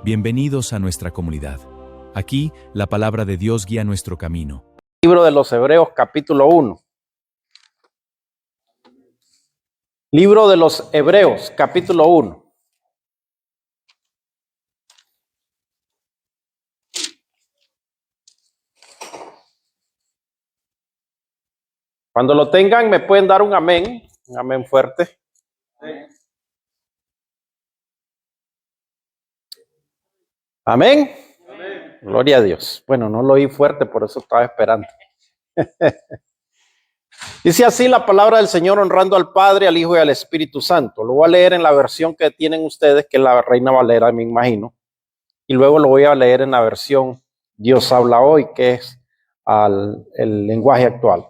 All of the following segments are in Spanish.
Bienvenidos a nuestra comunidad. Aquí, la palabra de Dios guía nuestro camino. Libro de los Hebreos, capítulo 1. Libro de los Hebreos, capítulo 1. Cuando lo tengan, me pueden dar un amén fuerte. Amén. Amén. Gloria a Dios. Bueno, no lo oí fuerte, por eso estaba esperando. Dice así la palabra del Señor, honrando al Padre, al Hijo y al Espíritu Santo. Lo voy a leer en la versión que tienen ustedes, que es la Reina Valera, me imagino. Y luego lo voy a leer en la versión Dios habla hoy, que es el lenguaje actual.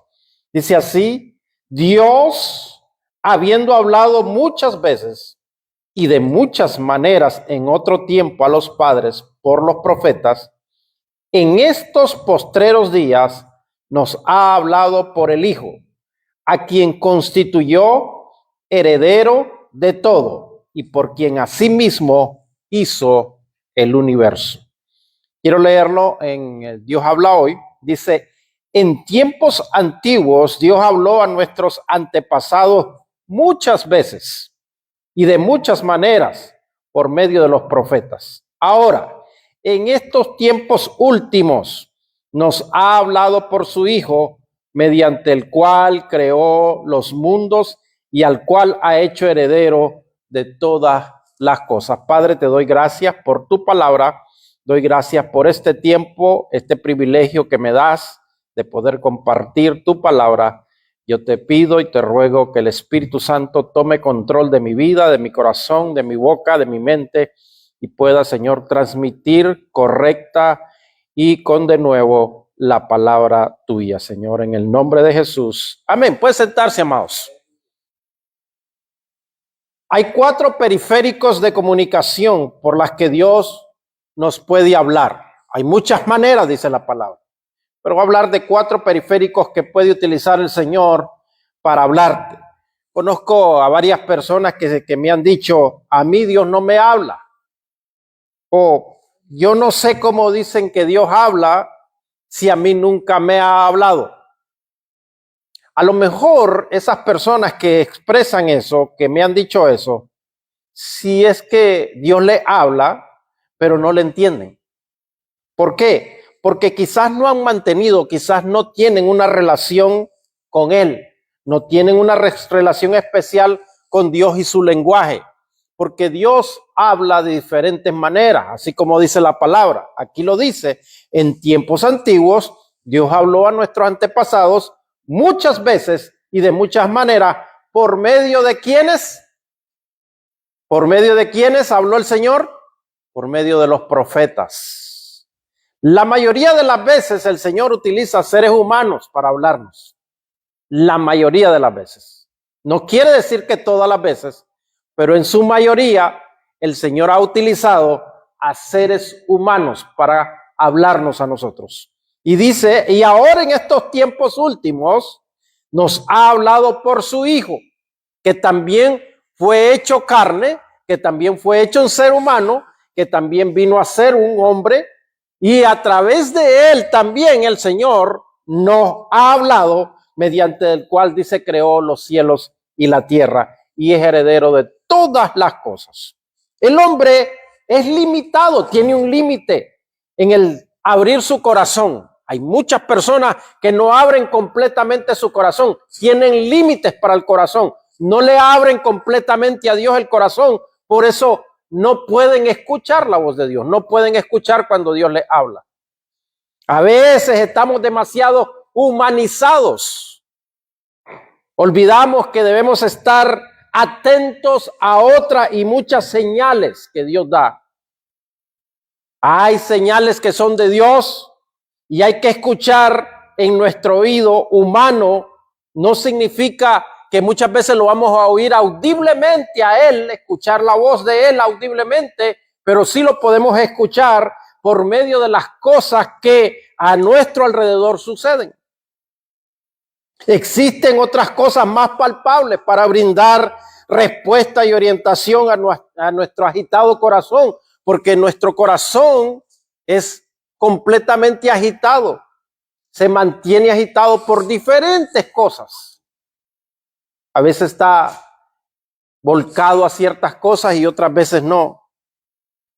Dice así: Dios, habiendo hablado muchas veces y de muchas maneras en otro tiempo a los padres por los profetas, en estos postreros días nos ha hablado por el Hijo, a quien constituyó heredero de todo y por quien asimismo hizo el universo. Quiero leerlo en Dios habla hoy. Dice: en tiempos antiguos Dios habló a nuestros antepasados muchas veces y de muchas maneras por medio de los profetas. Ahora, en estos tiempos últimos nos ha hablado por su Hijo, mediante el cual creó los mundos y al cual ha hecho heredero de todas las cosas. Padre, te doy gracias por tu palabra, doy gracias por este tiempo, este privilegio que me das de poder compartir tu palabra. Yo te pido y te ruego que el Espíritu Santo tome control de mi vida, de mi corazón, de mi boca, de mi mente, y pueda, Señor, transmitir correcta y con de nuevo la palabra tuya, Señor, en el nombre de Jesús. Amén. Pueden sentarse, amados. Hay 4 periféricos de comunicación por las que Dios nos puede hablar. Hay muchas maneras, dice la palabra, pero voy a hablar de 4 periféricos que puede utilizar el Señor para hablarte. Conozco a varias personas que me han dicho: a mí Dios no me habla. O yo no sé cómo dicen que Dios habla si a mí nunca me ha hablado. A lo mejor esas personas que expresan eso, que me han dicho eso, si es que Dios le habla, pero no le entienden. ¿Por qué? Porque quizás no han mantenido, quizás no tienen una relación con Él, no tienen una relación especial con Dios y su lenguaje, porque Dios habla de diferentes maneras, así como dice la palabra. Aquí lo dice: en tiempos antiguos Dios habló a nuestros antepasados muchas veces y de muchas maneras. ¿Por medio de quiénes? ¿Por medio de quiénes habló el Señor? Por medio de los profetas. La mayoría de las veces el Señor utiliza seres humanos para hablarnos. La mayoría de las veces. No quiere decir que todas las veces, pero en su mayoría el Señor ha utilizado a seres humanos para hablarnos a nosotros. Y dice: y ahora en estos tiempos últimos nos ha hablado por su Hijo, que también fue hecho carne, que también fue hecho un ser humano, que también vino a ser un hombre, y a través de él también el Señor nos ha hablado, mediante el cual dice creó los cielos y la tierra y es heredero de todas las cosas. El hombre es limitado, tiene un límite en el abrir su corazón. Hay muchas personas que no abren completamente su corazón, tienen límites para el corazón, no le abren completamente a Dios el corazón, por eso no pueden escuchar la voz de Dios, no pueden escuchar cuando Dios les habla. A veces estamos demasiado humanizados. Olvidamos que debemos estar atentos a otras y muchas señales que Dios da. Hay señales que son de Dios y hay que escuchar en nuestro oído humano. No significa que muchas veces lo vamos a oír audiblemente a Él, escuchar la voz de Él audiblemente, pero sí lo podemos escuchar por medio de las cosas que a nuestro alrededor suceden. Existen otras cosas más palpables para brindar respuesta y orientación a nuestro agitado corazón. porque nuestro corazón es completamente agitado. Se mantiene agitado por diferentes cosas. A veces está volcado a ciertas cosas y otras veces no.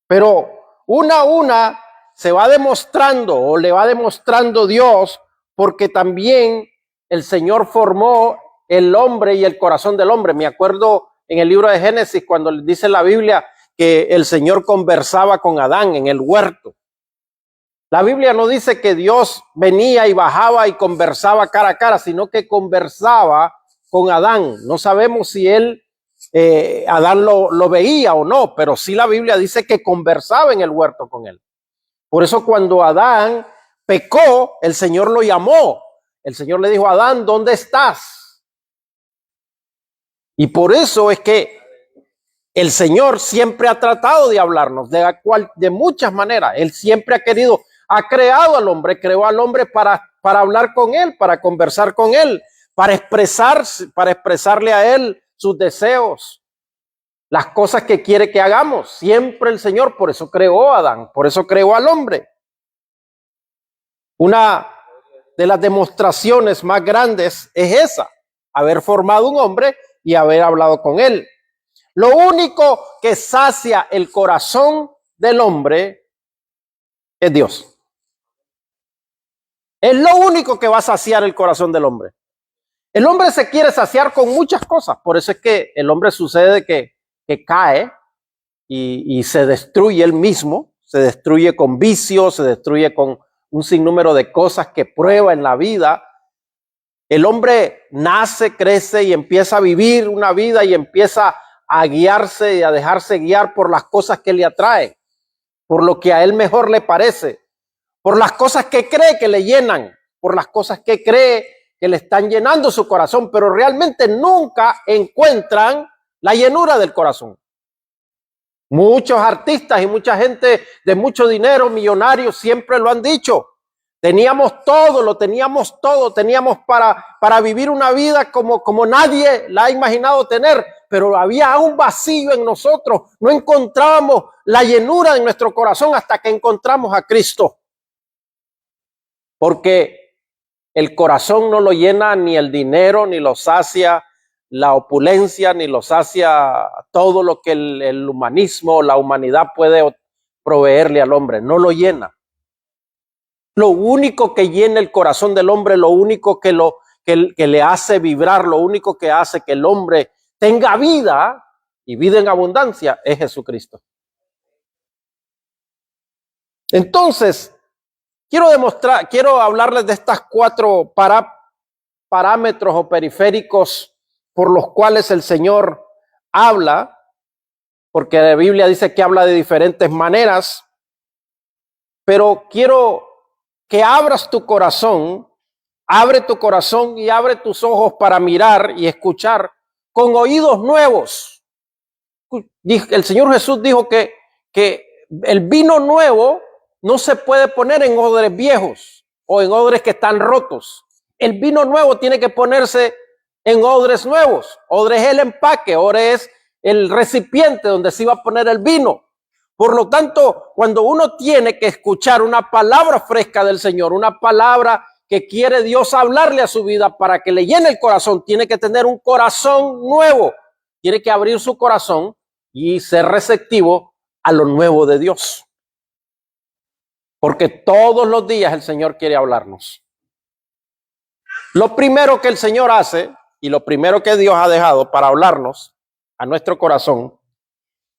Pero una a una se va demostrando o le va demostrando Dios, porque también el Señor formó el hombre y el corazón del hombre. Me acuerdo en el libro de Génesis cuando dice la Biblia que el Señor conversaba con Adán en el huerto. La Biblia no dice que Dios venía y bajaba y conversaba cara a cara, sino que conversaba con Adán. No sabemos si Adán lo veía o no, pero sí la Biblia dice que conversaba en el huerto con él. Por eso cuando Adán pecó, el Señor lo llamó. El Señor le dijo, Adán, ¿dónde estás? Y por eso es que el Señor siempre ha tratado de hablarnos de muchas maneras. Él siempre ha creado al hombre, creó al hombre para hablar con él, para conversar con él, para expresarle a él sus deseos, las cosas que quiere que hagamos. Siempre el Señor, por eso creó a Adán, por eso creó al hombre. Una de las demostraciones más grandes es esa, haber formado un hombre y haber hablado con él. Lo único que sacia el corazón del hombre es Dios. Es lo único que va a saciar el corazón del hombre. El hombre se quiere saciar con muchas cosas. Por eso es que el hombre sucede que cae y se destruye él mismo. Se destruye con vicios, se destruye con un sinnúmero de cosas que prueba en la vida. El hombre nace, crece y empieza a vivir una vida y empieza a guiarse y a dejarse guiar por las cosas que le atraen, por lo que a él mejor le parece, por las cosas que cree que le llenan, por las cosas que cree que le están llenando su corazón, pero realmente nunca encuentran la llenura del corazón. Muchos artistas y mucha gente de mucho dinero, millonarios, siempre lo han dicho. Teníamos todo, lo teníamos todo, teníamos para vivir una vida como nadie la ha imaginado tener, pero había un vacío en nosotros. No encontrábamos la llenura en nuestro corazón hasta que encontramos a Cristo. Porque el corazón no lo llena ni el dinero, ni lo sacia la opulencia, ni lo sacia todo lo que el humanismo, la humanidad puede proveerle al hombre. No lo llena. Lo único que llena el corazón del hombre, lo único que le hace vibrar, lo único que hace que el hombre tenga vida y vida en abundancia es Jesucristo. Entonces, quiero hablarles de estas 4 parámetros o periféricos por los cuales el Señor habla, porque la Biblia dice que habla de diferentes maneras, pero quiero que abras tu corazón, abre tu corazón y abre tus ojos para mirar y escuchar con oídos nuevos. El Señor Jesús dijo que el vino nuevo no se puede poner en odres viejos o en odres que están rotos. El vino nuevo tiene que ponerse en odres nuevos. Odre es el empaque, odre es el recipiente donde se iba a poner el vino. Por lo tanto, cuando uno tiene que escuchar una palabra fresca del Señor, una palabra que quiere Dios hablarle a su vida para que le llene el corazón, tiene que tener un corazón nuevo. Tiene que abrir su corazón y ser receptivo a lo nuevo de Dios. Porque todos los días el Señor quiere hablarnos. Lo primero que el Señor hace y lo primero que Dios ha dejado para hablarnos a nuestro corazón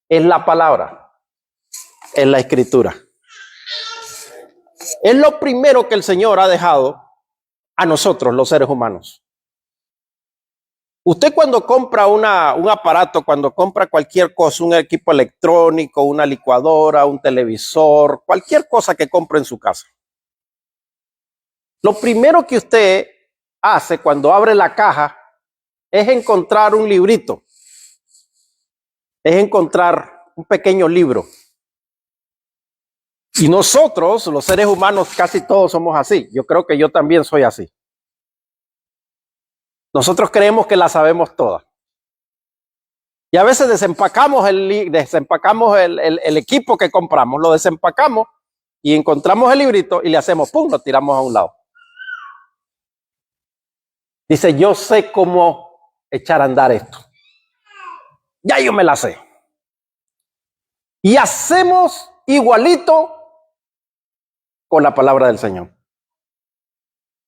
es la palabra. Es la Escritura. Es lo primero que el Señor ha dejado a nosotros, los seres humanos. Usted cuando compra un aparato, cuando compra cualquier cosa, un equipo electrónico, una licuadora, un televisor, cualquier cosa que compre en su casa, lo primero que usted hace cuando abre la caja es encontrar un librito, es encontrar un pequeño libro. Y nosotros, los seres humanos, casi todos somos así. Yo creo que yo también soy así. Nosotros creemos que la sabemos toda. Y a veces desempacamos el equipo que compramos, lo desempacamos y encontramos el librito y le hacemos pum, lo tiramos a un lado. Dice, yo sé cómo echar a andar esto. Ya yo me la sé. Y hacemos igualito con la palabra del Señor.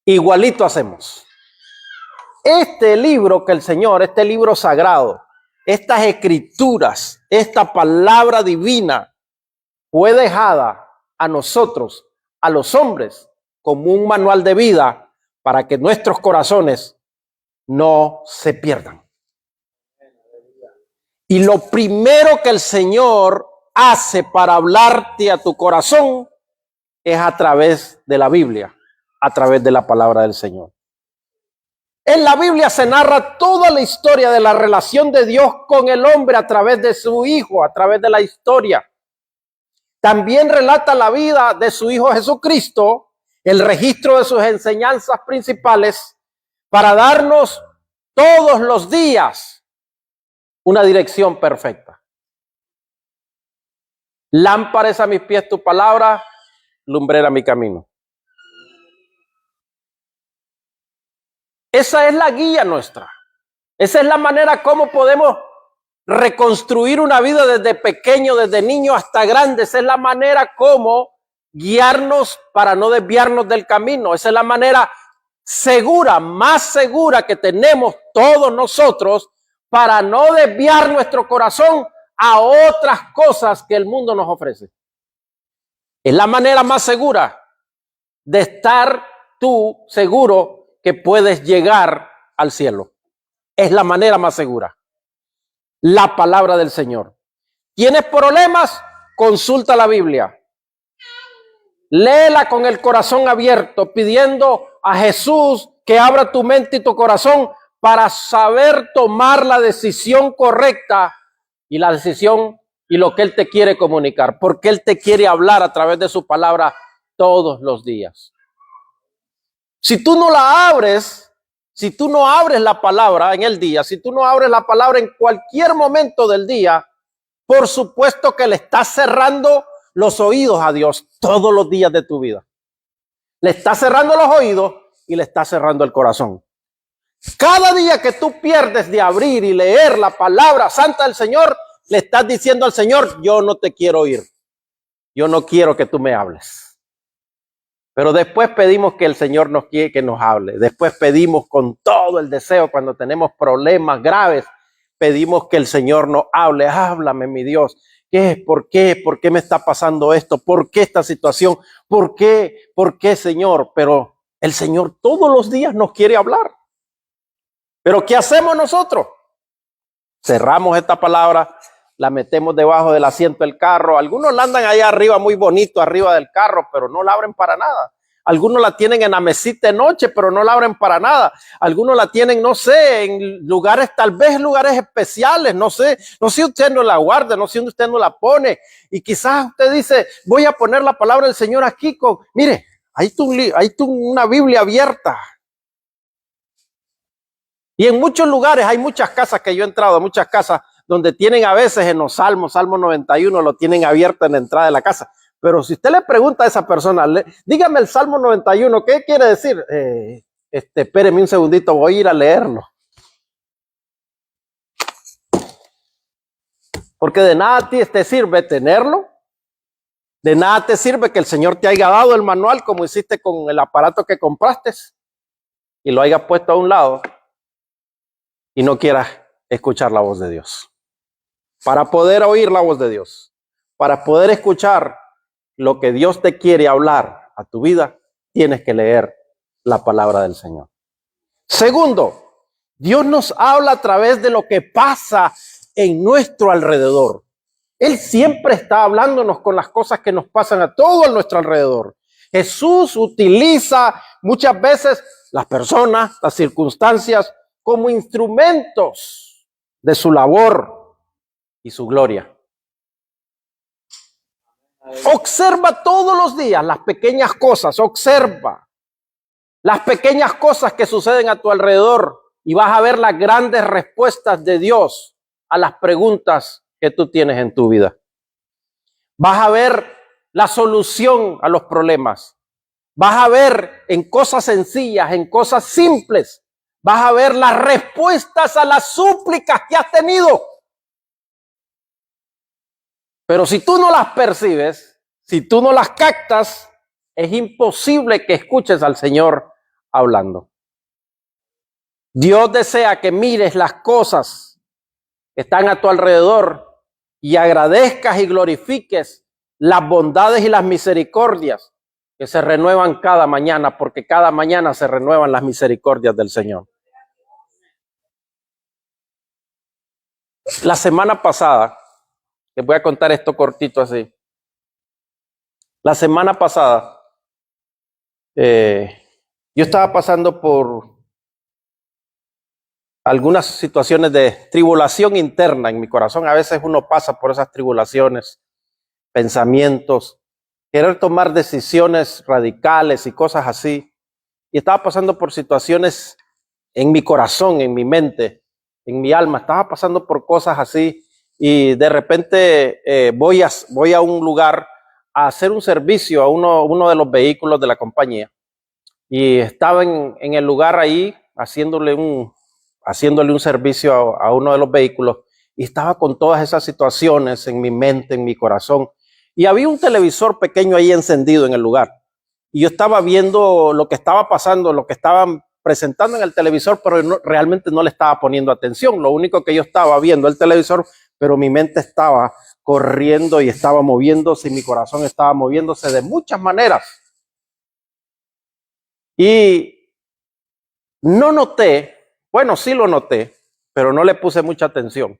Igualito hacemos. Este libro que el Señor, este libro sagrado, estas escrituras, esta palabra divina fue dejada a nosotros, a los hombres, como un manual de vida para que nuestros corazones no se pierdan. Y lo primero que el Señor hace para hablarte a tu corazón es a través de la Biblia, a través de la palabra del Señor. En la Biblia se narra toda la historia de la relación de Dios con el hombre a través de su Hijo, a través de la historia. También relata la vida de su Hijo Jesucristo, el registro de sus enseñanzas principales, para darnos todos los días una dirección perfecta. Lámpara es a mis pies tu palabra, lumbrera mi camino. Esa es la guía nuestra. Esa es la manera como podemos reconstruir una vida desde pequeño, desde niño hasta grande. Esa es la manera como guiarnos para no desviarnos del camino. Esa es la manera segura, más segura que tenemos todos nosotros para no desviar nuestro corazón a otras cosas que el mundo nos ofrece. Es la manera más segura de estar tú seguro que puedes llegar al cielo. Es la manera más segura. La palabra del Señor. ¿Tienes problemas? Consulta la Biblia. Léela con el corazón abierto, pidiendo a Jesús que abra tu mente y tu corazón para saber tomar la decisión correcta y la decisión y lo que Él te quiere comunicar, porque Él te quiere hablar a través de su palabra todos los días. Si tú no la abres, si tú no abres la palabra en el día, si tú no abres la palabra en cualquier momento del día, por supuesto que le estás cerrando los oídos a Dios todos los días de tu vida. Le estás cerrando los oídos y le estás cerrando el corazón. Cada día que tú pierdes de abrir y leer la palabra santa del Señor, le estás diciendo al Señor, yo no te quiero oír. Yo no quiero que tú me hables. Pero después pedimos que el Señor nos quiere que nos hable. Después pedimos con todo el deseo, cuando tenemos problemas graves, pedimos que el Señor nos hable. Háblame, mi Dios. ¿Qué es? ¿Por qué? ¿Por qué me está pasando esto? ¿Por qué esta situación? ¿Por qué? ¿Por qué, Señor? Pero el Señor todos los días nos quiere hablar. ¿Pero qué hacemos nosotros? Cerramos esta palabra, la metemos debajo del asiento del carro. Algunos la andan allá arriba, muy bonito, arriba del carro, pero no la abren para nada. Algunos la tienen en la mesita de noche, pero no la abren para nada. Algunos la tienen, no sé, en lugares, tal vez lugares especiales, no sé usted no la guarda, no sé usted no la pone. Y quizás usted dice, voy a poner la palabra del Señor aquí mire, ahí está una Biblia abierta. Y en muchos lugares, hay muchas casas que yo he entrado, muchas casas donde tienen a veces en los Salmo 91, lo tienen abierto en la entrada de la casa. Pero si usted le pregunta a esa persona, dígame el Salmo 91, ¿qué quiere decir? Espéreme un segundito, voy a ir a leerlo. Porque de nada te sirve tenerlo, de nada te sirve que el Señor te haya dado el manual como hiciste con el aparato que compraste y lo hayas puesto a un lado y no quieras escuchar la voz de Dios. Para poder oír la voz de Dios, para poder escuchar lo que Dios te quiere hablar a tu vida, tienes que leer la palabra del Señor. Segundo, Dios nos habla a través de lo que pasa en nuestro alrededor. Él siempre está hablándonos con las cosas que nos pasan a todo nuestro alrededor. Jesús utiliza muchas veces las personas, las circunstancias, como instrumentos de su labor y su gloria. Observa todos los días las pequeñas cosas, observa las pequeñas cosas que suceden a tu alrededor y vas a ver las grandes respuestas de Dios a las preguntas que tú tienes en tu vida. Vas a ver la solución a los problemas. Vas a ver en cosas sencillas, en cosas simples. Vas a ver las respuestas a las súplicas que has tenido. Pero si tú no las percibes, si tú no las captas, es imposible que escuches al Señor hablando. Dios desea que mires las cosas que están a tu alrededor y agradezcas y glorifiques las bondades y las misericordias que se renuevan cada mañana, porque cada mañana se renuevan las misericordias del Señor. La semana pasada, les voy a contar esto cortito así. La semana pasada, yo estaba pasando por algunas situaciones de tribulación interna en mi corazón. A veces uno pasa por esas tribulaciones, pensamientos, querer tomar decisiones radicales y cosas así. Y estaba pasando por situaciones en mi corazón, en mi mente, en mi alma. Estaba pasando por cosas así y de repente voy a un lugar a hacer un servicio a uno de los vehículos de la compañía. Y estaba en el lugar ahí haciéndole un servicio a uno de los vehículos y estaba con todas esas situaciones en mi mente, en mi corazón. Y había un televisor pequeño ahí encendido en el lugar. Y yo estaba viendo lo que estaba pasando, lo que estaban presentando en el televisor, pero realmente no le estaba poniendo atención. Lo único que yo estaba viendo el televisor, pero mi mente estaba corriendo y estaba moviéndose y mi corazón estaba moviéndose de muchas maneras. Y no noté, bueno, sí lo noté, pero no le puse mucha atención,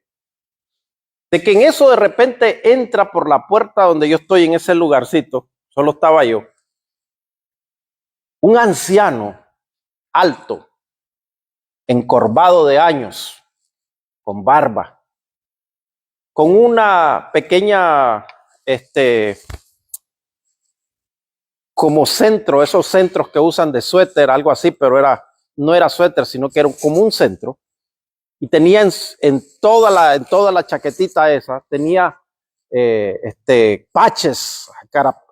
de que en eso de repente entra por la puerta donde yo estoy en ese lugarcito, solo estaba yo, un anciano alto, encorvado de años, con barba, con una pequeña, como centro, esos centros que usan de suéter, algo así, pero no era suéter, sino que era como un centro. Y tenía en toda la chaquetita esa, tenía patches,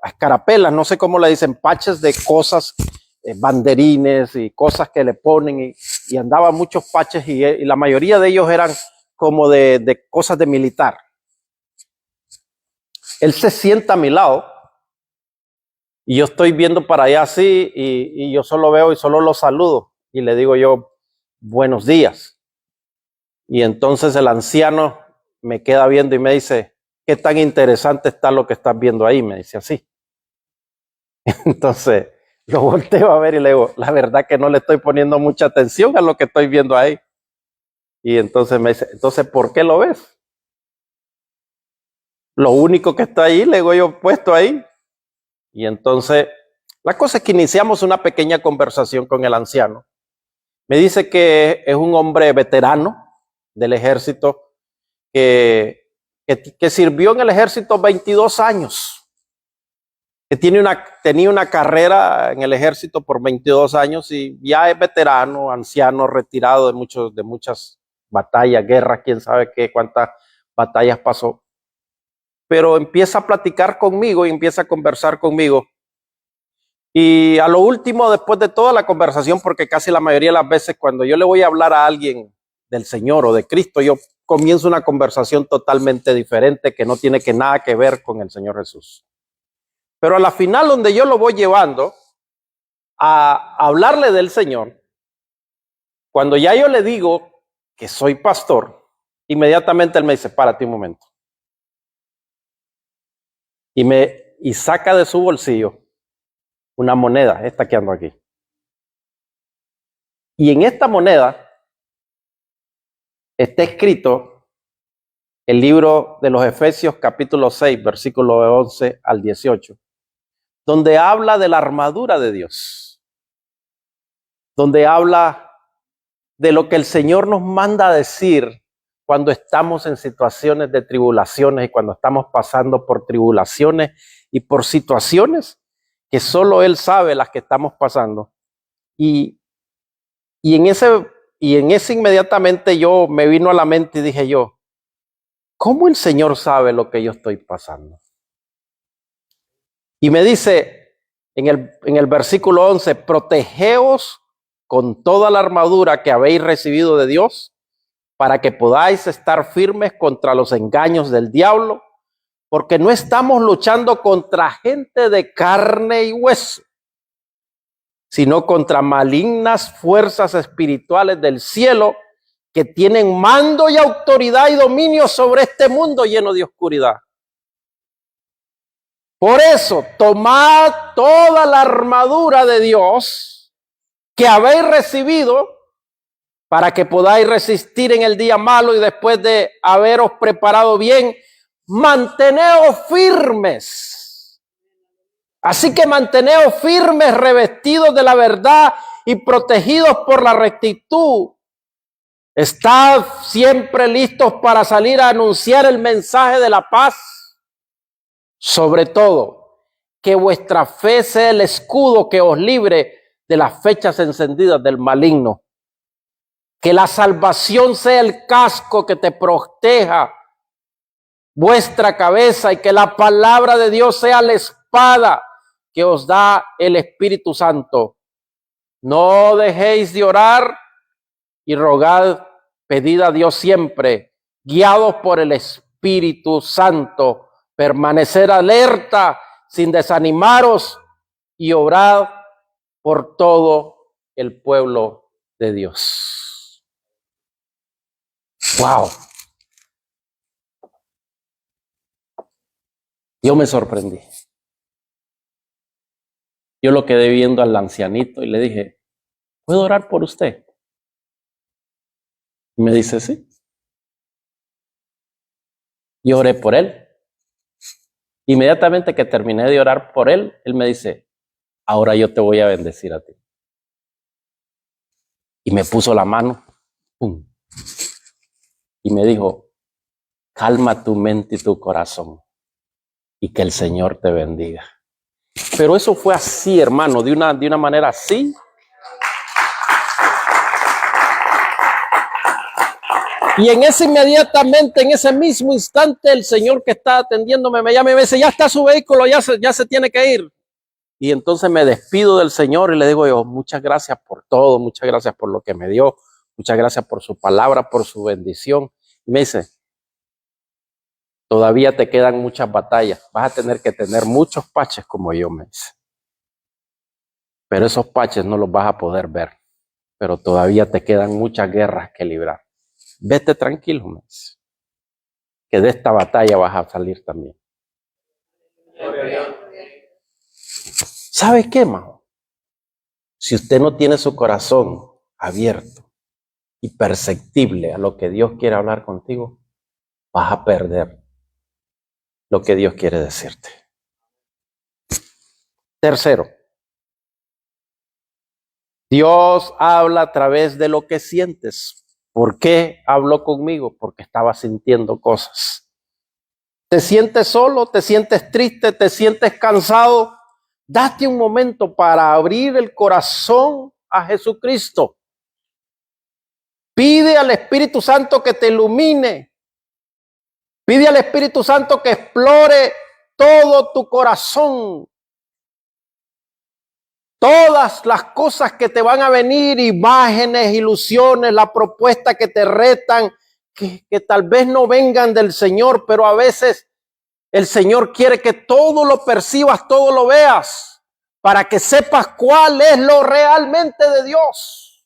escarapelas, no sé cómo le dicen, patches de cosas, banderines y cosas que le ponen, y andaba muchos patches y la mayoría de ellos eran como de cosas de militar. Él se sienta a mi lado y yo estoy viendo para allá así y yo solo veo y solo lo saludo y le digo yo, buenos días. Y entonces el anciano me queda viendo y me dice, ¿qué tan interesante está lo que estás viendo ahí? Me dice así. Entonces lo volteo a ver y le digo, la verdad que no le estoy poniendo mucha atención a lo que estoy viendo ahí. Y entonces me dice, entonces, ¿por qué lo ves? Lo único que está ahí, le digo yo, puesto ahí. Y entonces, la cosa es que iniciamos una pequeña conversación con el anciano. Me dice que es un hombre veterano del ejército, que sirvió en el ejército 22 años, que tenía una carrera en el ejército por 22 años y ya es veterano, anciano, retirado de muchas batallas, guerras, quién sabe cuántas batallas pasó. Pero empieza a platicar conmigo y empieza a conversar conmigo. Y a lo último, después de toda la conversación, porque casi la mayoría de las veces cuando yo le voy a hablar a alguien del Señor o de Cristo, yo comienzo una conversación totalmente diferente que no tiene nada que ver con el Señor Jesús. Pero a la final, donde yo lo voy llevando a hablarle del Señor, cuando ya yo le digo que soy pastor, inmediatamente él me dice, párate un momento. Y saca de su bolsillo una moneda, esta que ando aquí. Y en esta moneda está escrito el libro de los Efesios capítulo 6, versículo 11 al 18, donde habla de la armadura de Dios, donde habla de lo que el Señor nos manda a decir cuando estamos en situaciones de tribulaciones y cuando estamos pasando por tribulaciones y por situaciones que solo Él sabe las que estamos pasando. Y en ese inmediatamente me vino a la mente y dije yo, ¿cómo el Señor sabe lo que yo estoy pasando? Y me dice en el versículo 11, protegeos con toda la armadura que habéis recibido de Dios, para que podáis estar firmes contra los engaños del diablo, porque no estamos luchando contra gente de carne y hueso, sino contra malignas fuerzas espirituales del cielo que tienen mando y autoridad y dominio sobre este mundo lleno de oscuridad. Por eso, tomad toda la armadura de Dios que habéis recibido para que podáis resistir en el día malo y después de haberos preparado bien, manteneos firmes. Así que manteneos firmes, revestidos de la verdad y protegidos por la rectitud. Estad siempre listos para salir a anunciar el mensaje de la paz. Sobre todo, que vuestra fe sea el escudo que os libre de las flechas encendidas del maligno. Que la salvación sea el casco que te proteja vuestra cabeza y que la palabra de Dios sea la espada que os da el Espíritu Santo. No dejéis de orar y rogad, pedid a Dios siempre, guiados por el Espíritu Santo. Permanecer alerta sin desanimaros y orad por todo el pueblo de Dios. ¡Wow! Yo me sorprendí. Yo lo quedé viendo al ancianito y le dije, ¿puedo orar por usted? Y me dice, sí. Yo oré por él. Inmediatamente que terminé de orar por él, él me dice, ahora yo te voy a bendecir a ti. Y me puso la mano, ¡pum! Y me dijo, calma tu mente y tu corazón y que el Señor te bendiga. Pero eso fue así, hermano, de una manera así. Y en ese inmediatamente, en ese mismo instante, el señor que está atendiéndome me llama y me dice, ya está su vehículo, ya se tiene que ir. Y entonces me despido del Señor y le digo yo, muchas gracias por todo, muchas gracias por lo que me dio, muchas gracias por su palabra, por su bendición. Y me dice, todavía te quedan muchas batallas, vas a tener que tener muchos paches como yo, me dice. Pero esos paches no los vas a poder ver, pero todavía te quedan muchas guerras que librar. Vete tranquilo, me dice, que de esta batalla vas a salir también. ¿Sabe qué, mano? Si usted no tiene su corazón abierto y perceptible a lo que Dios quiere hablar contigo, vas a perder lo que Dios quiere decirte. Tercero, Dios habla a través de lo que sientes. ¿Por qué habló conmigo? Porque estaba sintiendo cosas. ¿Te sientes solo? ¿Te sientes triste? ¿Te sientes cansado? Date un momento para abrir el corazón a Jesucristo. Pide al Espíritu Santo que te ilumine. Pide al Espíritu Santo que explore todo tu corazón. Todas las cosas que te van a venir, imágenes, ilusiones, la propuesta que te retan, que tal vez no vengan del Señor, pero a veces el Señor quiere que todo lo percibas, todo lo veas, para que sepas cuál es lo realmente de Dios.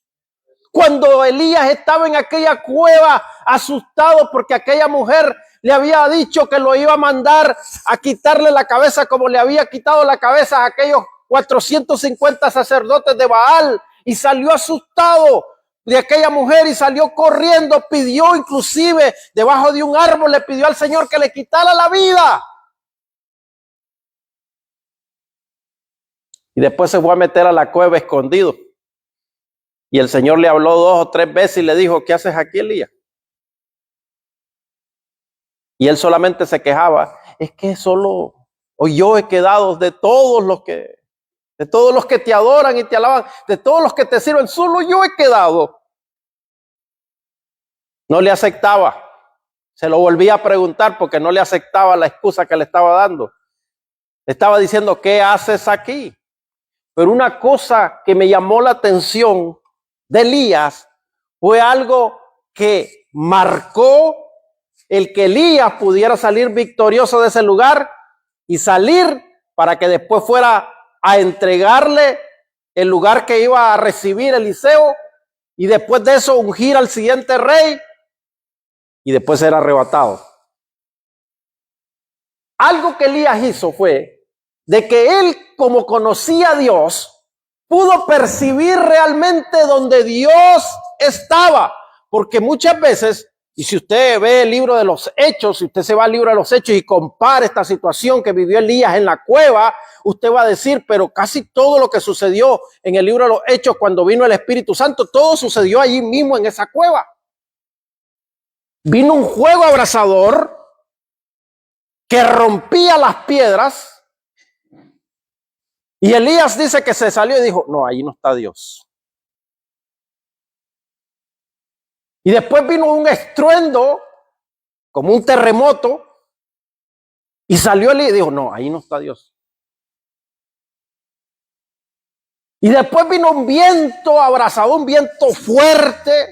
Cuando Elías estaba en aquella cueva asustado porque aquella mujer le había dicho que lo iba a mandar a quitarle la cabeza como le había quitado la cabeza a aquellos 450 sacerdotes de Baal, y salió asustado de aquella mujer y salió corriendo, pidió inclusive debajo de un árbol, le pidió al Señor que le quitara la vida. Y después se fue a meter a la cueva escondido. Y el Señor le habló 2 o 3 veces y le dijo, ¿qué haces aquí, Elías? Y él solamente se quejaba, es que solo yo he quedado de todos los que te adoran y te alaban, de todos los que te sirven, solo yo he quedado. No le aceptaba. Se lo volví a preguntar porque no le aceptaba la excusa que le estaba dando. Le estaba diciendo, ¿qué haces aquí? Pero una cosa que me llamó la atención de Elías fue algo que marcó el que Elías pudiera salir victorioso de ese lugar y salir para que después fuera a entregarle el lugar que iba a recibir Eliseo y después de eso ungir al siguiente rey y después ser arrebatado. Algo que Elías hizo fue de que él, como conocía a Dios, pudo percibir realmente donde Dios estaba, porque muchas veces, y si usted ve el libro de los Hechos, si usted se va al libro de los Hechos y compara esta situación que vivió Elías en la cueva, usted va a decir, pero casi todo lo que sucedió en el libro de los Hechos cuando vino el Espíritu Santo, todo sucedió allí mismo en esa cueva. Vino un fuego abrasador que rompía las piedras y Elías dice que se salió y dijo, no, ahí no está Dios. Y después vino un estruendo, como un terremoto, y salió Elías y dijo, no, ahí no está Dios. Y después vino un viento abrasador, un viento fuerte,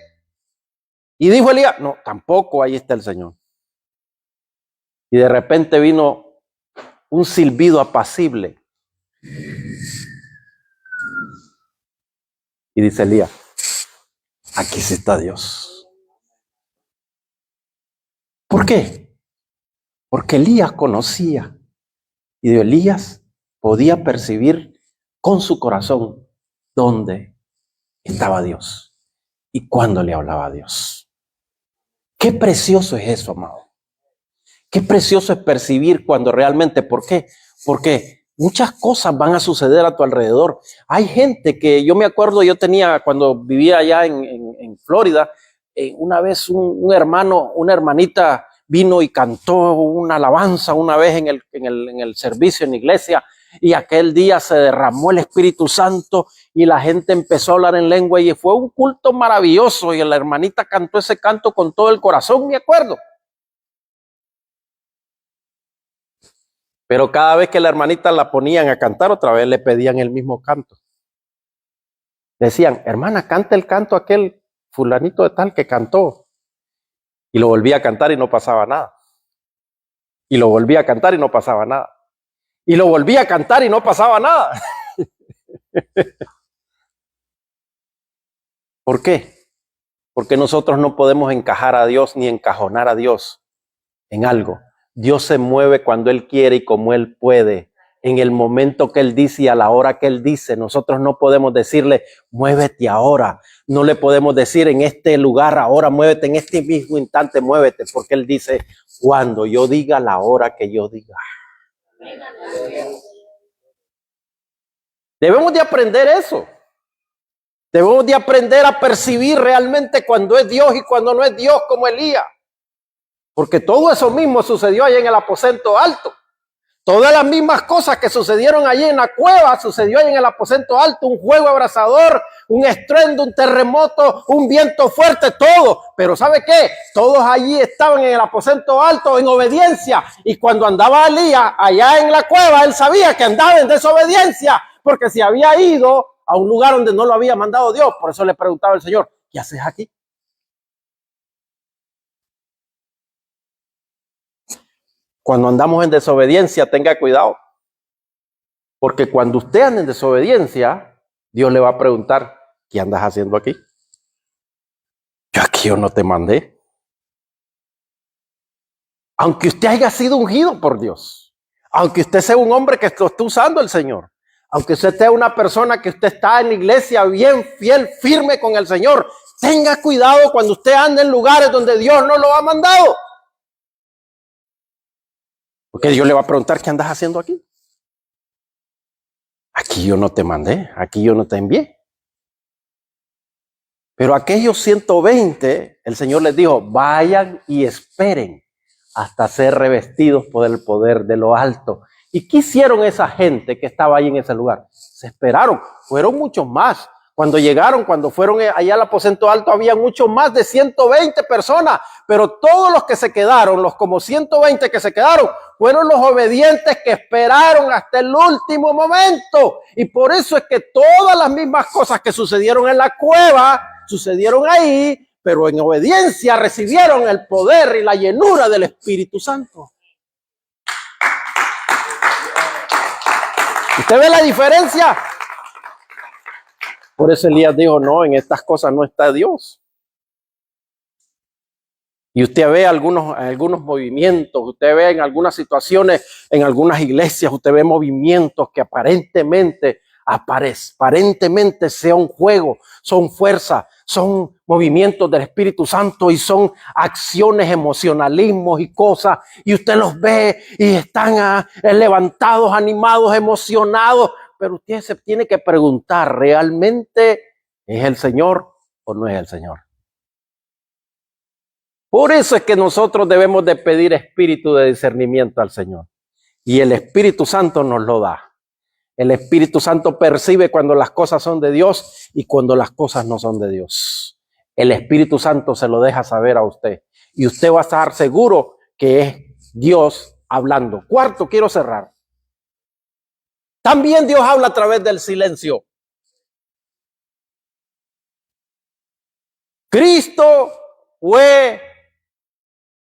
y dijo Elías, no, tampoco ahí está el Señor. Y de repente vino un silbido apacible. Y dice Elías, aquí sí está Dios. ¿Por qué? Porque Elías conocía. Y Elías podía percibir con su corazón dónde estaba Dios y cuándo le hablaba a Dios. Qué precioso es eso, amado. Qué precioso es percibir cuando realmente, ¿por qué? Porque muchas cosas van a suceder a tu alrededor. Hay gente que yo me acuerdo, yo tenía cuando vivía allá en Florida, una vez un hermano, una hermanita vino y cantó una alabanza una vez en el servicio en la iglesia y aquel día se derramó el Espíritu Santo y la gente empezó a hablar en lengua y fue un culto maravilloso y la hermanita cantó ese canto con todo el corazón, me acuerdo. Pero cada vez que la hermanita la ponían a cantar otra vez le pedían el mismo canto. Decían, hermana, canta el canto aquel fulanito de tal que cantó. Y lo volvía a cantar y no pasaba nada. Y lo volvía a cantar y no pasaba nada. Y lo volvía a cantar y no pasaba nada. ¿Por qué? Porque nosotros no podemos encajar a Dios ni encajonar a Dios en algo. Dios se mueve cuando Él quiere y como Él puede, en el momento que Él dice y a la hora que Él dice. Nosotros no podemos decirle, muévete ahora. No le podemos decir en este lugar ahora, muévete, en este mismo instante, muévete, porque Él dice, cuando yo diga, la hora que yo diga. Debemos de aprender eso. Debemos de aprender a percibir realmente cuando es Dios y cuando no es Dios, como Elías. Porque todo eso mismo sucedió allí en el aposento alto. Todas las mismas cosas que sucedieron allí en la cueva, sucedió allí en el aposento alto. Un fuego abrasador, un estruendo, un terremoto, un viento fuerte, todo. Pero ¿sabe qué? Todos allí estaban en el aposento alto en obediencia. Y cuando andaba Elías allá en la cueva, él sabía que andaba en desobediencia. Porque si había ido a un lugar donde no lo había mandado Dios. Por eso le preguntaba al Señor, ¿qué haces aquí? Cuando andamos en desobediencia, tenga cuidado. Porque cuando usted anda en desobediencia, Dios le va a preguntar, ¿qué andas haciendo aquí? Yo no te mandé. Aunque usted haya sido ungido por Dios, aunque usted sea un hombre que lo esté usando el Señor, aunque usted sea una persona que usted está en la iglesia bien fiel, firme con el Señor, tenga cuidado cuando usted anda en lugares donde Dios no lo ha mandado. Porque Dios le va a preguntar, ¿qué andas haciendo aquí? Aquí yo no te mandé, aquí yo no te envié. Pero aquellos 120, el Señor les dijo, vayan y esperen hasta ser revestidos por el poder de lo alto. ¿Y qué hicieron esa gente que estaba ahí en ese lugar? Se esperaron, fueron muchos más. Cuando llegaron, cuando fueron allá al aposento alto, había mucho más de 120 personas, pero todos los que se quedaron, los como 120 que se quedaron, fueron los obedientes que esperaron hasta el último momento. Y por eso es que todas las mismas cosas que sucedieron en la cueva, sucedieron ahí, pero en obediencia recibieron el poder y la llenura del Espíritu Santo. ¿Usted ve la diferencia? Por eso Elías dijo, no, en estas cosas no está Dios. Y usted ve algunos movimientos, usted ve en algunas situaciones, en algunas iglesias, usted ve movimientos que aparentemente sea un juego, son fuerza, son movimientos del Espíritu Santo y son acciones, emocionalismos y cosas. Y usted los ve y están levantados, animados, emocionados. Pero usted se tiene que preguntar, ¿realmente es el Señor o no es el Señor? Por eso es que nosotros debemos de pedir espíritu de discernimiento al Señor. Y el Espíritu Santo nos lo da. El Espíritu Santo percibe cuando las cosas son de Dios y cuando las cosas no son de Dios. El Espíritu Santo se lo deja saber a usted. Y usted va a estar seguro que es Dios hablando. Cuarto, quiero cerrar. También Dios habla a través del silencio. Cristo fue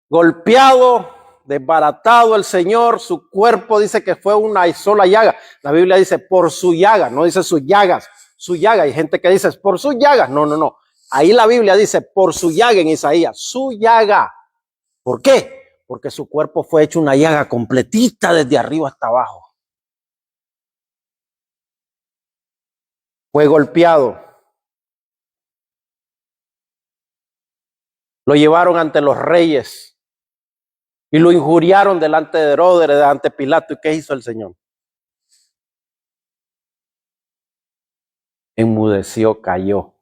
golpeado, desbaratado el Señor, su cuerpo dice que fue una sola llaga. La Biblia dice por su llaga, no dice sus llagas, su llaga. Hay gente que dice por sus llagas. No. Ahí la Biblia dice por su llaga en Isaías, su llaga. ¿Por qué? Porque su cuerpo fue hecho una llaga completita desde arriba hasta abajo. Fue golpeado. Lo llevaron ante los reyes y lo injuriaron delante de Herodes, delante de Pilato. ¿Y qué hizo el Señor? Enmudeció, cayó.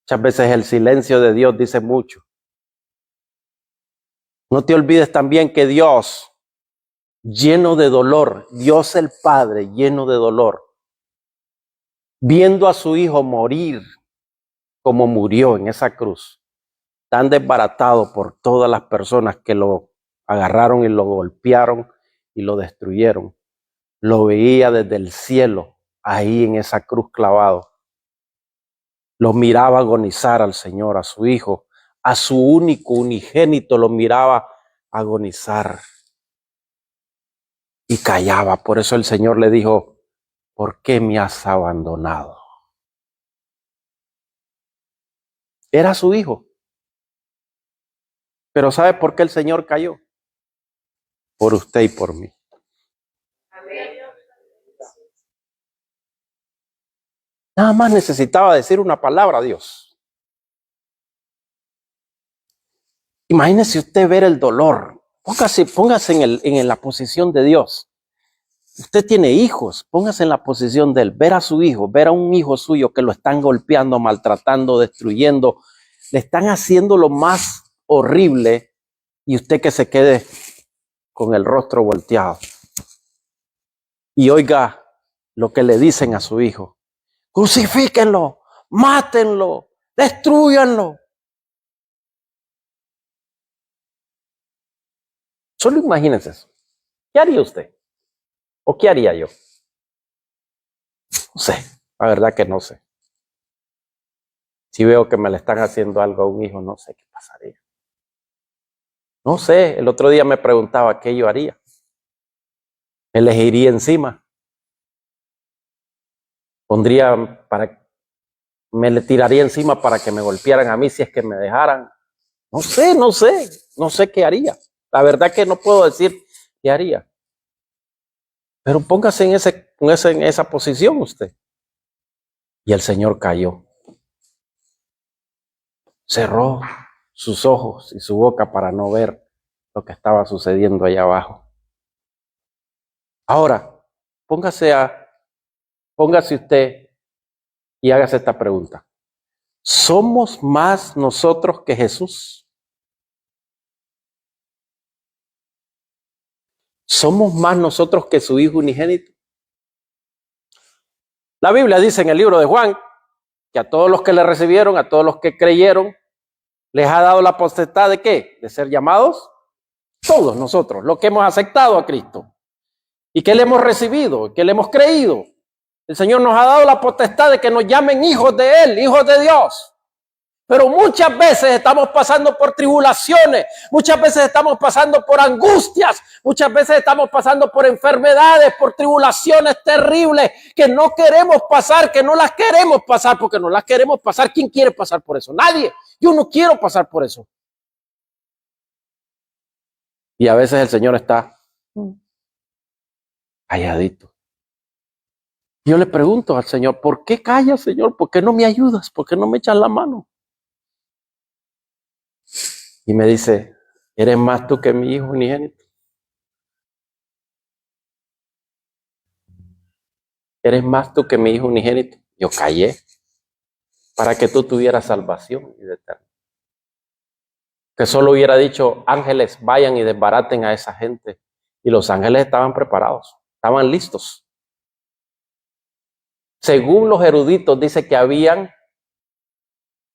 Muchas veces el silencio de Dios dice mucho. No te olvides también que Dios, lleno de dolor, Dios el Padre, lleno de dolor, viendo a su Hijo morir como murió en esa cruz, tan desbaratado por todas las personas que lo agarraron y lo golpearon y lo destruyeron, lo veía desde el cielo, ahí en esa cruz clavado. Lo miraba agonizar al Señor, a su Hijo, a su único unigénito, lo miraba agonizar y callaba. Por eso el Señor le dijo, ¿por qué me has abandonado? Era su Hijo. Pero ¿sabe por qué el Señor cayó? Por usted y por mí. Nada más necesitaba decir una palabra a Dios. Imagínese usted ver el dolor. Póngase en la posición de Dios. Usted tiene hijos, póngase en la posición de él. Ver a su hijo, ver a un hijo suyo que lo están golpeando, maltratando, destruyendo. Le están haciendo lo más horrible y usted que se quede con el rostro volteado. Y oiga lo que le dicen a su hijo. Crucifíquenlo, mátenlo, destrúyanlo. Solo imagínense eso. ¿Qué haría usted? ¿O qué haría yo? No sé, la verdad que no sé. Si veo que me le están haciendo algo a un hijo, no sé qué pasaría. No sé, el otro día me preguntaba qué yo haría. Me les iría encima. Me le tiraría encima para que me golpearan a mí si es que me dejaran. No sé qué haría. La verdad que no puedo decir qué haría. Pero póngase en esa posición usted. Y el Señor cayó. Cerró sus ojos y su boca para no ver lo que estaba sucediendo allá abajo. Ahora, póngase usted y hágase esta pregunta. ¿Somos más nosotros que Jesús? ¿Somos más nosotros que su Hijo unigénito? La Biblia dice en el libro de Juan que a todos los que le recibieron, a todos los que creyeron, les ha dado la potestad de ¿qué? De ser llamados todos nosotros, los que hemos aceptado a Cristo y que le hemos recibido, que le hemos creído. El Señor nos ha dado la potestad de que nos llamen hijos de Él, hijos de Dios. Pero muchas veces estamos pasando por tribulaciones, muchas veces estamos pasando por angustias, muchas veces estamos pasando por enfermedades, por tribulaciones terribles que no queremos pasar, que no las queremos pasar, porque no las queremos pasar. ¿Quién quiere pasar por eso? Nadie. Yo no quiero pasar por eso. Y a veces el Señor está calladito. Yo le pregunto al Señor, ¿por qué callas, Señor? ¿Por qué no me ayudas? ¿Por qué no me echas la mano? Y me dice, ¿eres más tú que mi hijo unigénito? ¿Eres más tú que mi hijo unigénito? Yo callé para que tú tuvieras salvación y de eterno. Que solo hubiera dicho, ángeles, vayan y desbaraten a esa gente. Y los ángeles estaban preparados, estaban listos. Según los eruditos, dice que habían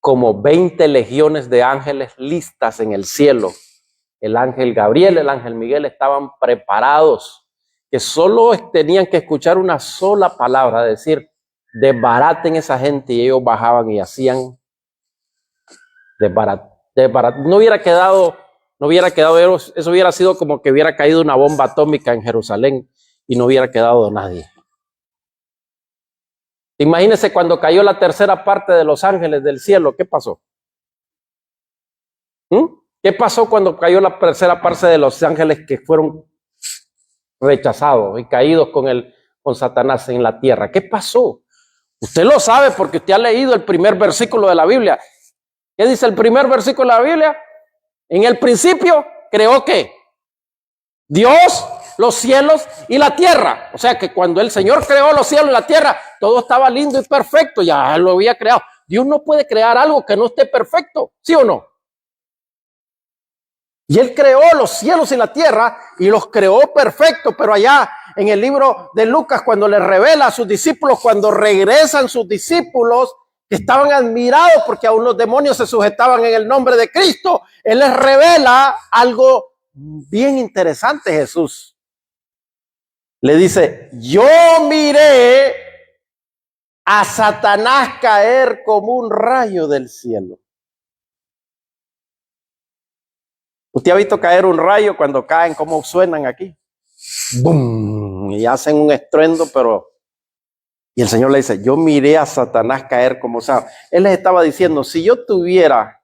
como 20 legiones de ángeles listas en el cielo. El ángel Gabriel, el ángel Miguel estaban preparados, que solo tenían que escuchar una sola palabra, decir, desbaraten esa gente, y ellos bajaban y hacían desbarat. No hubiera quedado, eso hubiera sido como que hubiera caído una bomba atómica en Jerusalén y no hubiera quedado nadie. Imagínense cuando cayó la tercera parte de los ángeles del cielo, ¿qué pasó? ¿Qué pasó cuando cayó la tercera parte de los ángeles que fueron rechazados y caídos con Satanás en la tierra? ¿Qué pasó? Usted lo sabe porque usted ha leído el primer versículo de la Biblia. ¿Qué dice el primer versículo de la Biblia? En el principio creó ¿qué? Dios, los cielos y la tierra. O sea que cuando el Señor creó los cielos y la tierra, todo estaba lindo y perfecto, ya lo había creado. Dios no puede crear algo que no esté perfecto, ¿sí o no? Y Él creó los cielos y la tierra y los creó perfectos, pero allá en el libro de Lucas, cuando le revela a sus discípulos, cuando regresan sus discípulos, que estaban admirados porque aún los demonios se sujetaban en el nombre de Cristo, Él les revela algo bien interesante. Jesús le dice, yo miré a Satanás caer como un rayo del cielo. ¿Usted ha visto caer un rayo cuando caen, cómo suenan aquí? ¡Bum! Y hacen un estruendo, pero... Y el Señor le dice, yo miré a Satanás caer como... O sea, Él les estaba diciendo, si yo tuviera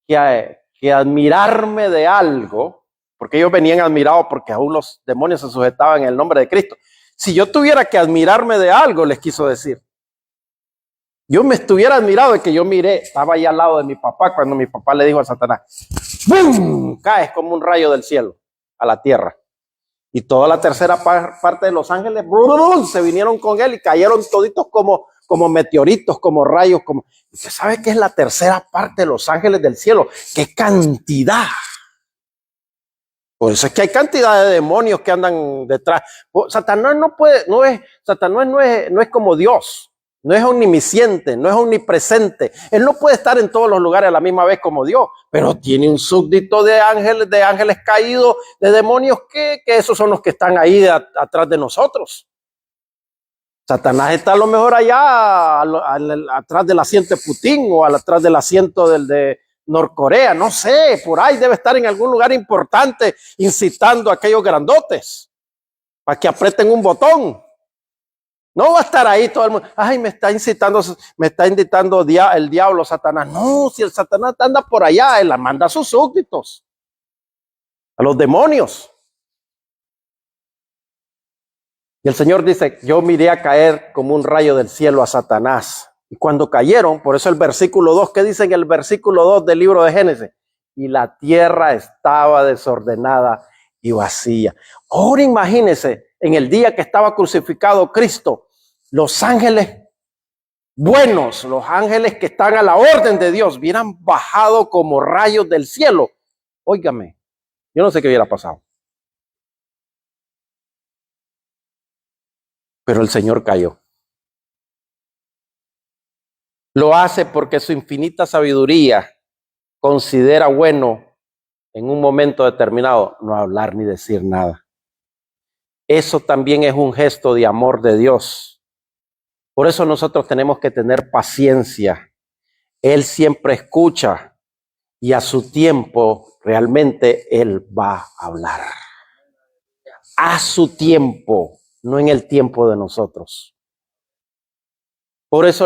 que admirarme de algo, porque ellos venían admirados porque aún los demonios se sujetaban en el nombre de Cristo. Si yo tuviera que admirarme de algo, les quiso decir. Yo me estuviera admirado de que yo miré, estaba ahí al lado de mi papá cuando mi papá le dijo a Satanás, ¡bum! Caes como un rayo del cielo a la tierra. Y toda la tercera parte de los ángeles se vinieron con él y cayeron toditos como meteoritos, como rayos. ¿Usted sabe qué es la tercera parte de los ángeles del cielo? ¡Qué cantidad! Por eso es que hay cantidad de demonios que andan detrás. Satanás no es como Dios. No es omnisciente, no es omnipresente. Él no puede estar en todos los lugares a la misma vez como Dios, pero tiene un súbdito de ángeles caídos, de demonios que esos son los que están ahí atrás de nosotros. Satanás está a lo mejor allá atrás del asiento de Putin o atrás del asiento de Norcorea, no sé, por ahí debe estar en algún lugar importante incitando a aquellos grandotes para que aprieten un botón. No va a estar ahí todo el mundo. Ay, me está incitando el diablo, Satanás. No, si el Satanás anda por allá, él la manda a sus súbditos, a los demonios. Y el Señor dice, yo miré a caer como un rayo del cielo a Satanás. Y cuando cayeron, por eso el versículo 2, ¿qué dice en el versículo 2 del libro de Génesis? Y la tierra estaba desordenada y vacía. Ahora imagínense, en el día que estaba crucificado Cristo, los ángeles buenos, los ángeles que están a la orden de Dios, hubieran bajado como rayos del cielo. Óigame, yo no sé qué hubiera pasado. Pero el Señor cayó. Lo hace porque su infinita sabiduría considera bueno en un momento determinado no hablar ni decir nada. Eso también es un gesto de amor de Dios. Por eso nosotros tenemos que tener paciencia. Él siempre escucha y a su tiempo realmente Él va a hablar. A su tiempo, no en el tiempo de nosotros. Por eso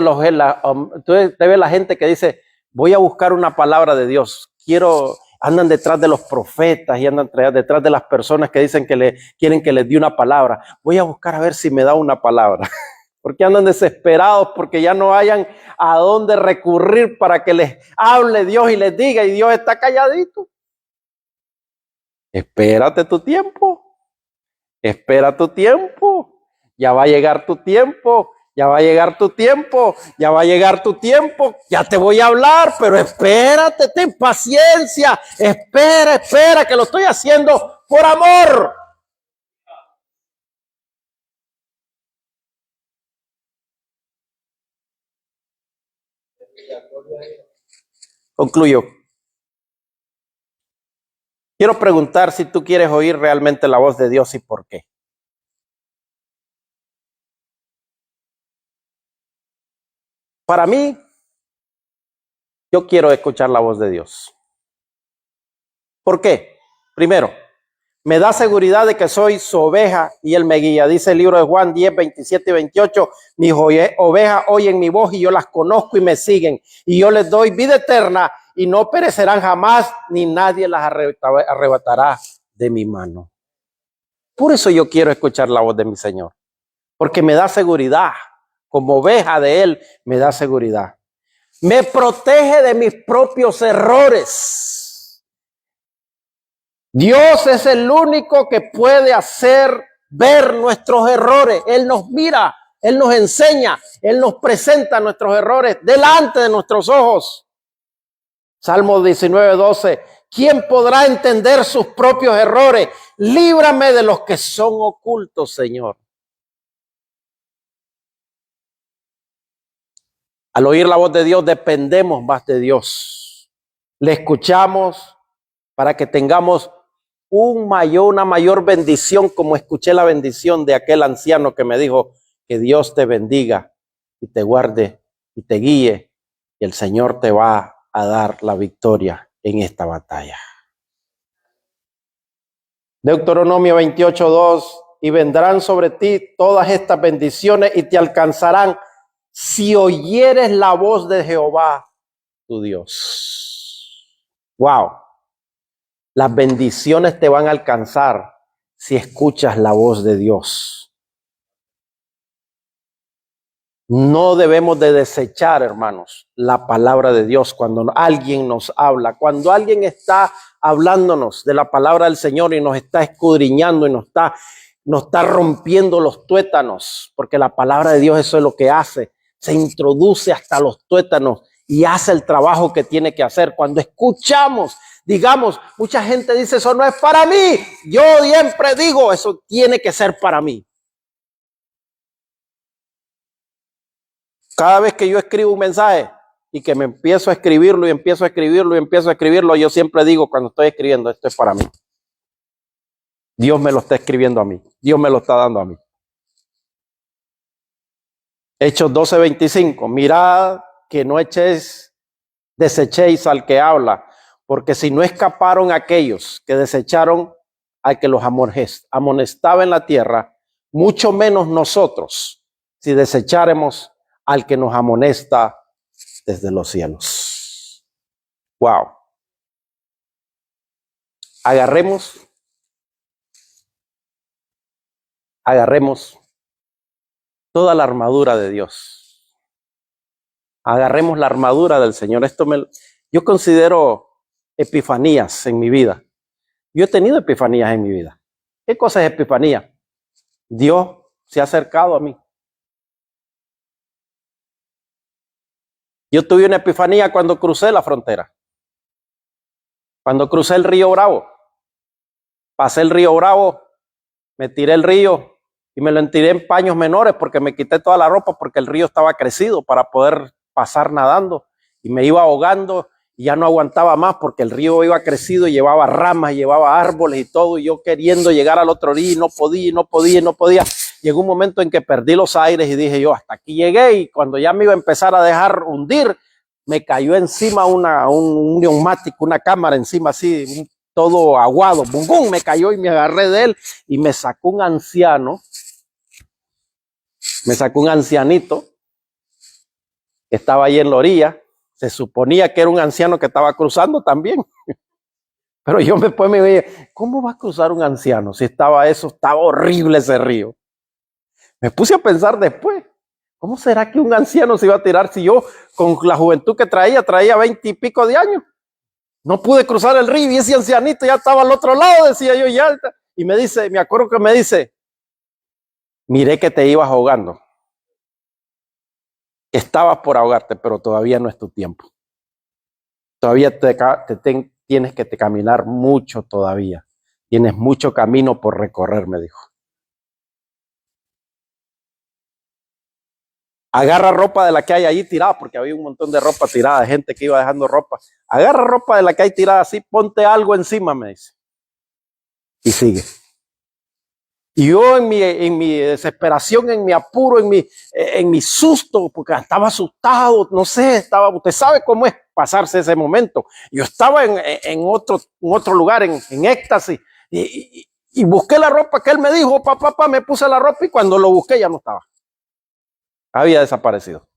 tú ves la gente que dice, voy a buscar una palabra de Dios. Andan detrás de los profetas y andan detrás de las personas que dicen que quieren que les dé una palabra. Voy a buscar a ver si me da una palabra. Porque andan desesperados porque ya no hayan a dónde recurrir para que les hable Dios y les diga, y Dios está calladito. Espérate tu tiempo. Espera tu tiempo. Ya va a llegar tu tiempo. Ya va a llegar tu tiempo, ya va a llegar tu tiempo, ya te voy a hablar, pero espérate, ten paciencia, espera, que lo estoy haciendo por amor. Concluyo. Quiero preguntar si tú quieres oír realmente la voz de Dios y por qué. Para mí, yo quiero escuchar la voz de Dios. ¿Por qué? Primero, me da seguridad de que soy su oveja y Él me guía. Dice el libro de Juan 10, 27 y 28. Mis ovejas oyen mi voz y yo las conozco y me siguen. Y yo les doy vida eterna y no perecerán jamás, ni nadie las arrebatará de mi mano. Por eso yo quiero escuchar la voz de mi Señor. Porque me da seguridad. Como oveja de Él, me da seguridad. Me protege de mis propios errores. Dios es el único que puede hacer ver nuestros errores. Él nos mira, Él nos enseña, Él nos presenta nuestros errores delante de nuestros ojos. Salmo 19:12. ¿Quién podrá entender sus propios errores? Líbrame de los que son ocultos, Señor. Al oír la voz de Dios, dependemos más de Dios. Le escuchamos para que tengamos una mayor bendición, como escuché la bendición de aquel anciano que me dijo que Dios te bendiga y te guarde y te guíe, y el Señor te va a dar la victoria en esta batalla. Deuteronomio 28:2, y vendrán sobre ti todas estas bendiciones y te alcanzarán si oyeres la voz de Jehová, tu Dios. Wow. Las bendiciones te van a alcanzar si escuchas la voz de Dios. No debemos de desechar, hermanos, la palabra de Dios cuando alguien nos habla. Cuando alguien está hablándonos de la palabra del Señor y nos está escudriñando y nos está rompiendo los tuétanos, porque la palabra de Dios eso es lo que hace. Se introduce hasta los tuétanos y hace el trabajo que tiene que hacer. Cuando escuchamos, digamos, mucha gente dice, eso no es para mí. Yo siempre digo, eso tiene que ser para mí. Cada vez que yo escribo un mensaje y que me empiezo a escribirlo y empiezo a escribirlo y empiezo a escribirlo, yo siempre digo cuando estoy escribiendo, esto es para mí. Dios me lo está escribiendo a mí. Dios me lo está dando a mí. Hechos 12:25. Mirad que no desechéis al que habla, porque si no escaparon aquellos que desecharon al que los amonestaba en la tierra, mucho menos nosotros, si desecháremos al que nos amonesta desde los cielos. Wow. Agarremos toda la armadura de Dios. Agarremos la armadura del Señor. Yo considero epifanías en mi vida. Yo he tenido epifanías en mi vida. ¿Qué cosa es epifanía? Dios se ha acercado a mí. Yo tuve una epifanía cuando crucé la frontera. Cuando crucé el río Bravo. Pasé el río Bravo, me tiré el río y me lo tiré en paños menores porque me quité toda la ropa porque el río estaba crecido para poder pasar nadando y me iba ahogando y ya no aguantaba más porque el río iba crecido, llevaba ramas, llevaba árboles y todo, y yo queriendo llegar al otro río y no podía. Llegó un momento en que perdí los aires y dije yo, hasta aquí llegué, y cuando ya me iba a empezar a dejar hundir, me cayó encima un neumático, una cámara encima así, todo aguado, bum, bum, me cayó y me agarré de él y me sacó un anciano, me sacó un ancianito que estaba ahí en la orilla. Se suponía que era un anciano que estaba cruzando también. Pero yo después me veía, ¿cómo va a cruzar un anciano? Si estaba horrible ese río. Me puse a pensar después, ¿cómo será que un anciano se iba a tirar si yo con la juventud que traía 20 y pico de años? No pude cruzar el río y ese ancianito ya estaba al otro lado, decía yo, ya. Y me dice, me acuerdo que me dice, miré que te ibas ahogando. Estabas por ahogarte, pero todavía no es tu tiempo. Todavía tienes que caminar mucho todavía. Tienes mucho camino por recorrer, me dijo. Agarra ropa de la que hay allí tirada, porque había un montón de ropa tirada, de gente que iba dejando ropa. Agarra ropa de la que hay tirada así, ponte algo encima, me dice. Y sigue. Y yo en mi desesperación, en mi apuro, en mi susto, porque estaba asustado, no sé, usted sabe cómo es pasarse ese momento. Yo estaba en otro lugar, en éxtasis, y busqué la ropa que él me dijo, papá, me puse la ropa y cuando lo busqué ya no estaba. Había desaparecido.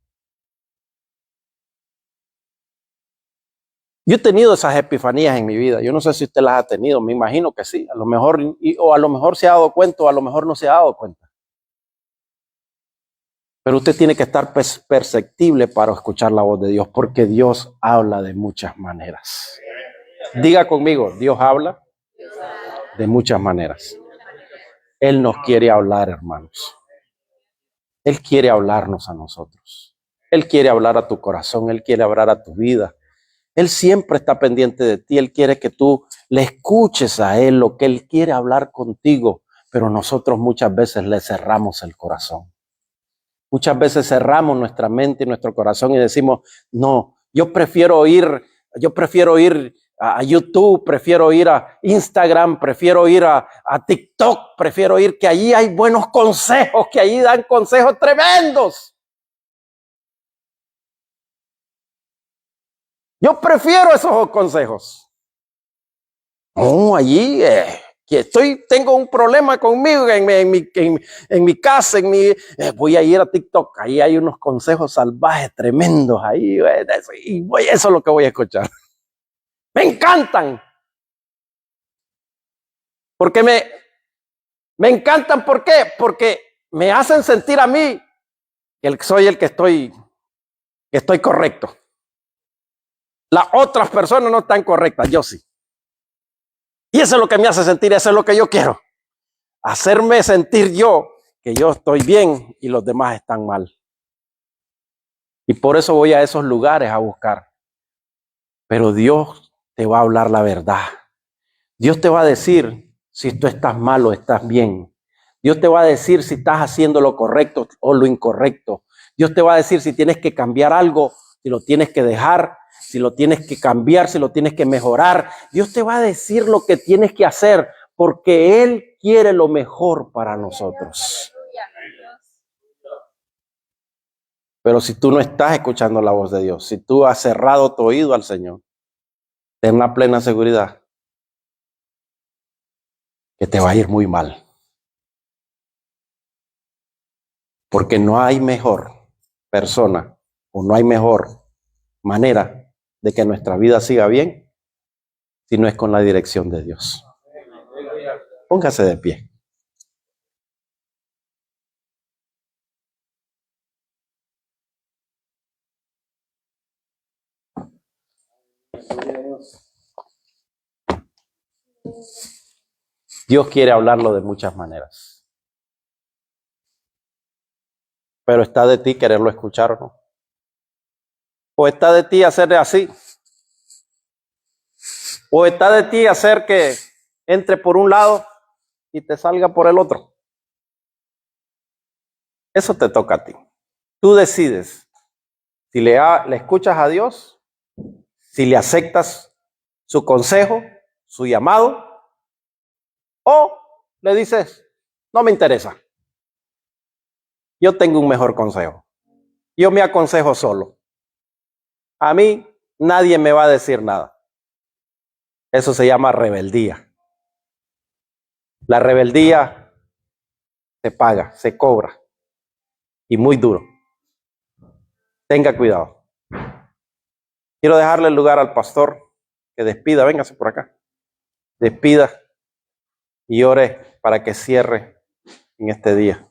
Yo he tenido esas epifanías en mi vida. Yo no sé si usted las ha tenido, me imagino que sí. A lo mejor, o a lo mejor se ha dado cuenta, o a lo mejor no se ha dado cuenta. Pero usted tiene que estar perceptible para escuchar la voz de Dios, porque Dios habla de muchas maneras. Diga conmigo, Dios habla de muchas maneras. Él nos quiere hablar, hermanos. Él quiere hablarnos a nosotros. Él quiere hablar a tu corazón, Él quiere hablar a tu vida. Él siempre está pendiente de ti. Él quiere que tú le escuches a Él lo que Él quiere hablar contigo, pero nosotros muchas veces le cerramos el corazón. Muchas veces cerramos nuestra mente y nuestro corazón y decimos, no, yo prefiero ir a YouTube, prefiero ir a Instagram, prefiero ir a TikTok, prefiero ir, que allí hay buenos consejos, que allí dan consejos tremendos. Yo prefiero esos consejos. No, allí que tengo un problema conmigo en mi casa, voy a ir a TikTok. Ahí hay unos consejos salvajes tremendos ahí, y eso es lo que voy a escuchar. Me encantan. Porque me encantan, ¿por qué? Porque me hacen sentir a mí que soy el que estoy correcto. Las otras personas no están correctas, yo sí. Y eso es lo que me hace sentir, eso es lo que yo quiero. Hacerme sentir yo que yo estoy bien y los demás están mal. Y por eso voy a esos lugares a buscar. Pero Dios te va a hablar la verdad. Dios te va a decir si tú estás mal o estás bien. Dios te va a decir si estás haciendo lo correcto o lo incorrecto. Dios te va a decir si tienes que cambiar algo, si lo tienes que dejar, si lo tienes que cambiar, si lo tienes que mejorar. Dios te va a decir lo que tienes que hacer, porque Él quiere lo mejor para nosotros. Pero si tú no estás escuchando la voz de Dios, si tú has cerrado tu oído al Señor, ten la plena seguridad que te va a ir muy mal. Porque no hay mejor persona o no hay mejor manera de que nuestra vida siga bien si no es con la dirección de Dios. Póngase de pie. Dios quiere hablarlo de muchas maneras. Pero está de ti quererlo escuchar o no. O está de ti hacerle así. O está de ti hacer que entre por un lado y te salga por el otro. Eso te toca a ti. Tú decides Si le escuchas a Dios, si le aceptas su consejo, su llamado, o le dices, no me interesa. Yo tengo un mejor consejo. Yo me aconsejo solo. A mí nadie me va a decir nada. Eso se llama rebeldía. La rebeldía se paga, se cobra. Y muy duro. Tenga cuidado. Quiero dejarle el lugar al pastor que despida. Véngase por acá. Despida y ore para que cierre en este día.